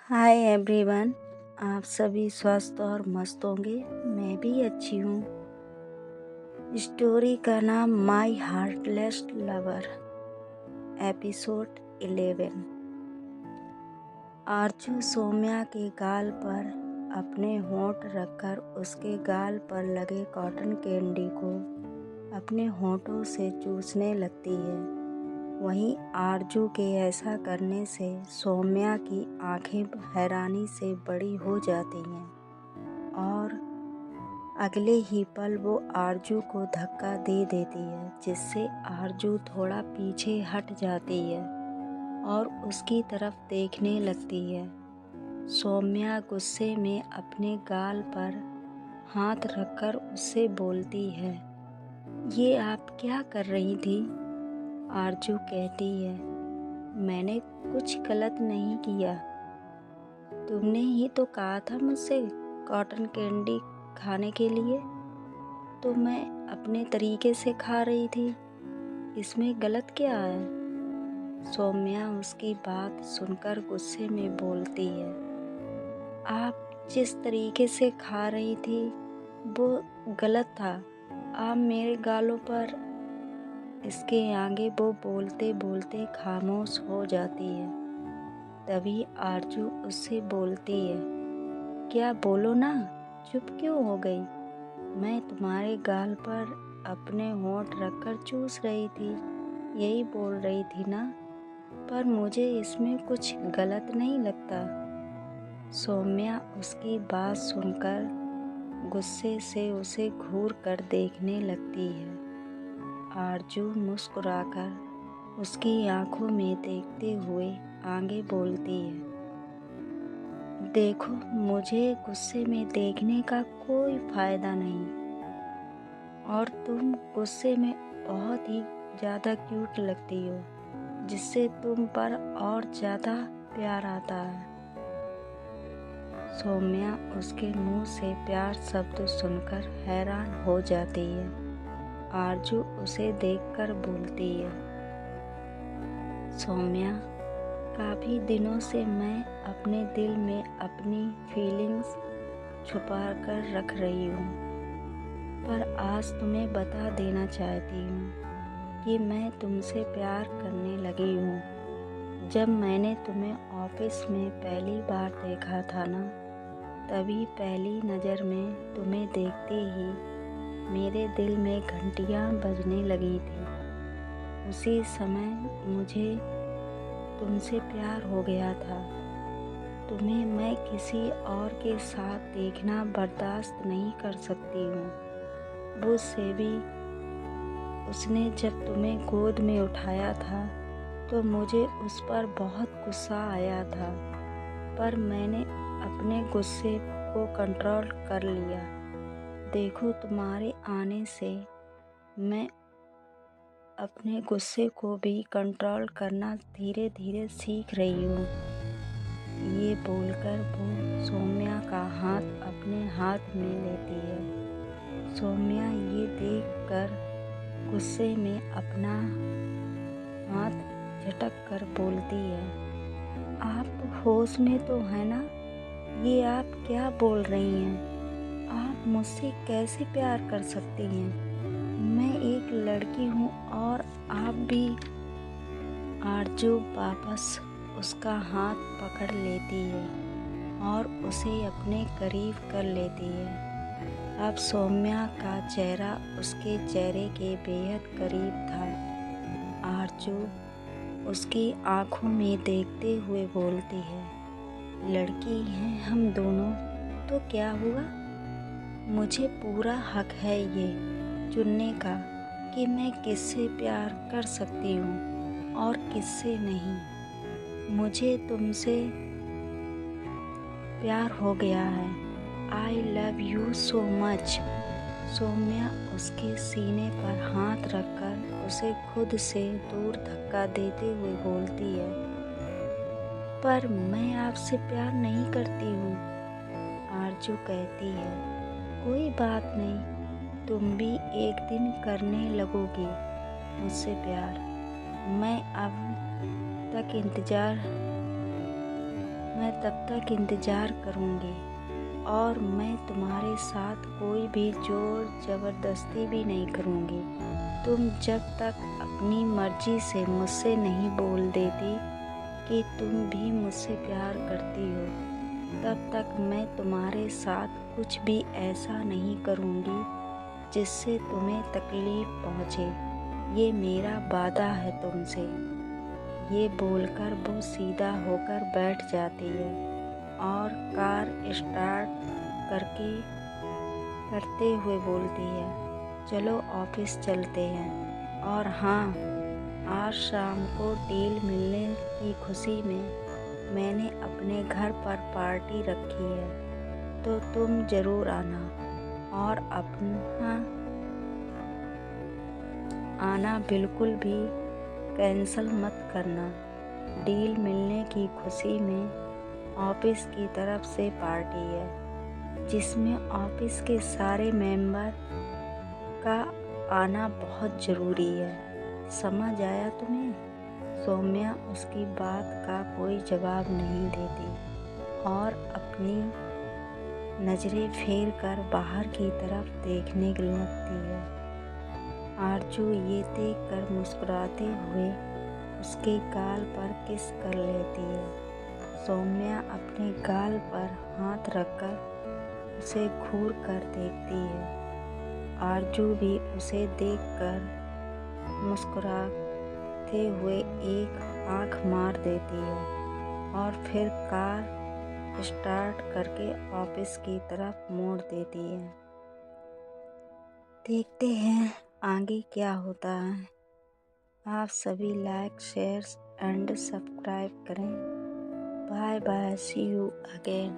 Hi everyone. आप सभी स्वस्थ और मस्त होंगे। मैं भी अच्छी हूँ। स्टोरी का नाम माई हार्टलेस लवर, एपिसोड 11। आरजू सौम्या के गाल पर अपने होंठ रखकर उसके गाल पर लगे कॉटन कैंडी को अपने होंठों से चूसने लगती है। वहीं आरजू के ऐसा करने से सौम्या की आंखें हैरानी से बड़ी हो जाती हैं और अगले ही पल वो आरजू को धक्का दे देती है, जिससे आरजू थोड़ा पीछे हट जाती है और उसकी तरफ देखने लगती है। सौम्या गुस्से में अपने गाल पर हाथ रखकर उससे बोलती है, ये आप क्या कर रही थी? आरजू कहती है, मैंने कुछ गलत नहीं किया। तुमने ही तो कहा था मुझसे कॉटन कैंडी खाने के लिए, तो मैं अपने तरीके से खा रही थी। इसमें गलत क्या है? सौम्या उसकी बात सुनकर गुस्से में बोलती है, आप जिस तरीके से खा रही थी वो गलत था। आप मेरे गालों पर। इसके आगे वो बोलते बोलते खामोश हो जाती है। तभी आरजू उससे बोलती है, क्या बोलो ना, चुप क्यों हो गई? मैं तुम्हारे गाल पर अपने होंठ रखकर चूस रही थी, यही बोल रही थी ना, पर मुझे इसमें कुछ गलत नहीं लगता। सौम्या उसकी बात सुनकर गुस्से से उसे घूर कर देखने लगती है। आरजू मुस्कुराकर उसकी आंखों में देखते हुए आगे बोलती है, देखो, मुझे गुस्से में देखने का कोई फ़ायदा नहीं, और तुम गुस्से में बहुत ही ज़्यादा क्यूट लगती हो, जिससे तुम पर और ज़्यादा प्यार आता है। सौम्या उसके मुंह से प्यार शब्द सुनकर हैरान हो जाती है। आरजू उसे देखकर बोलती है, सौम्या, काफ़ी दिनों से मैं अपने दिल में अपनी फीलिंग्स छुपा कर रख रही हूँ, पर आज तुम्हें बता देना चाहती हूँ कि मैं तुमसे प्यार करने लगी हूँ। जब मैंने तुम्हें ऑफिस में पहली बार देखा था ना, तभी पहली नज़र में तुम्हें देखते ही मेरे दिल में घंटियाँ बजने लगी थी। उसी समय मुझे तुमसे प्यार हो गया था। तुम्हें मैं किसी और के साथ देखना बर्दाश्त नहीं कर सकती हूँ। वो से भी उसने जब तुम्हें गोद में उठाया था तो मुझे उस पर बहुत गुस्सा आया था, पर मैंने अपने गुस्से को कंट्रोल कर लिया। देखो, तुम्हारे आने से मैं अपने गुस्से को भी कंट्रोल करना धीरे धीरे सीख रही हूँ। ये बोलकर वो सौम्या का हाथ अपने हाथ में लेती है। सौम्या ये देखकर गुस्से में अपना हाथ झटक कर बोलती है, आप होश में तो है ना? ये आप क्या बोल रही हैं? आप मुझसे कैसे प्यार कर सकती हैं? मैं एक लड़की हूँ और आप भी। आरजू वापस उसका हाथ पकड़ लेती है और उसे अपने करीब कर लेती है। अब सौम्या का चेहरा उसके चेहरे के बेहद करीब था। आरजू उसकी आंखों में देखते हुए बोलती है, लड़की हैं हम दोनों, तो क्या हुआ? मुझे पूरा हक है ये चुनने का कि मैं किससे प्यार कर सकती हूँ और किससे नहीं। मुझे तुमसे प्यार हो गया है। I love you so much. Saumya उसके सीने पर हाथ रखकर उसे खुद से दूर धक्का देते हुए बोलती है, पर मैं आपसे प्यार नहीं करती हूँ। आरजू कहती है, कोई बात नहीं, तुम भी एक दिन करने लगोगी मुझसे प्यार। मैं अब तक इंतज़ार मैं तब तक इंतज़ार करूँगी और मैं तुम्हारे साथ कोई भी ज़ोर ज़बरदस्ती भी नहीं करूँगी। तुम जब तक अपनी मर्ज़ी से मुझसे नहीं बोल देती कि तुम भी मुझसे प्यार करती हो, तब तक मैं तुम्हारे साथ कुछ भी ऐसा नहीं करूँगी जिससे तुम्हें तकलीफ़ पहुँचे। ये मेरा वादा है तुमसे। ये बोलकर वो सीधा होकर बैठ जाती है और कार स्टार्ट करते हुए बोलती है, चलो ऑफिस चलते हैं। और हाँ, आज शाम को डील मिलने की खुशी में मैंने अपने घर पर पार्टी रखी है, तो तुम ज़रूर आना और अपना आना बिल्कुल भी कैंसल मत करना। डील मिलने की खुशी में ऑफिस की तरफ से पार्टी है जिसमें ऑफिस के सारे मेंबर का आना बहुत ज़रूरी है। समझ आया तुम्हें? सौम्या उसकी बात का कोई जवाब नहीं देती और अपनी नज़रें फेर कर बाहर की तरफ देखने लगती है। आरजू ये देखकर मुस्कुराते हुए उसके गाल पर किस कर लेती है। सौम्या अपने गाल पर हाथ रखकर उसे घूर कर देखती है। आरजू भी उसे देखकर मुस्कुराते हुए एक आंख मार देती है और फिर कार स्टार्ट करके ऑफिस की तरफ मोड़ देती है। देखते हैं आगे क्या होता है। आप सभी लाइक, शेयर एंड सब्सक्राइब करें। Bye bye, see you again.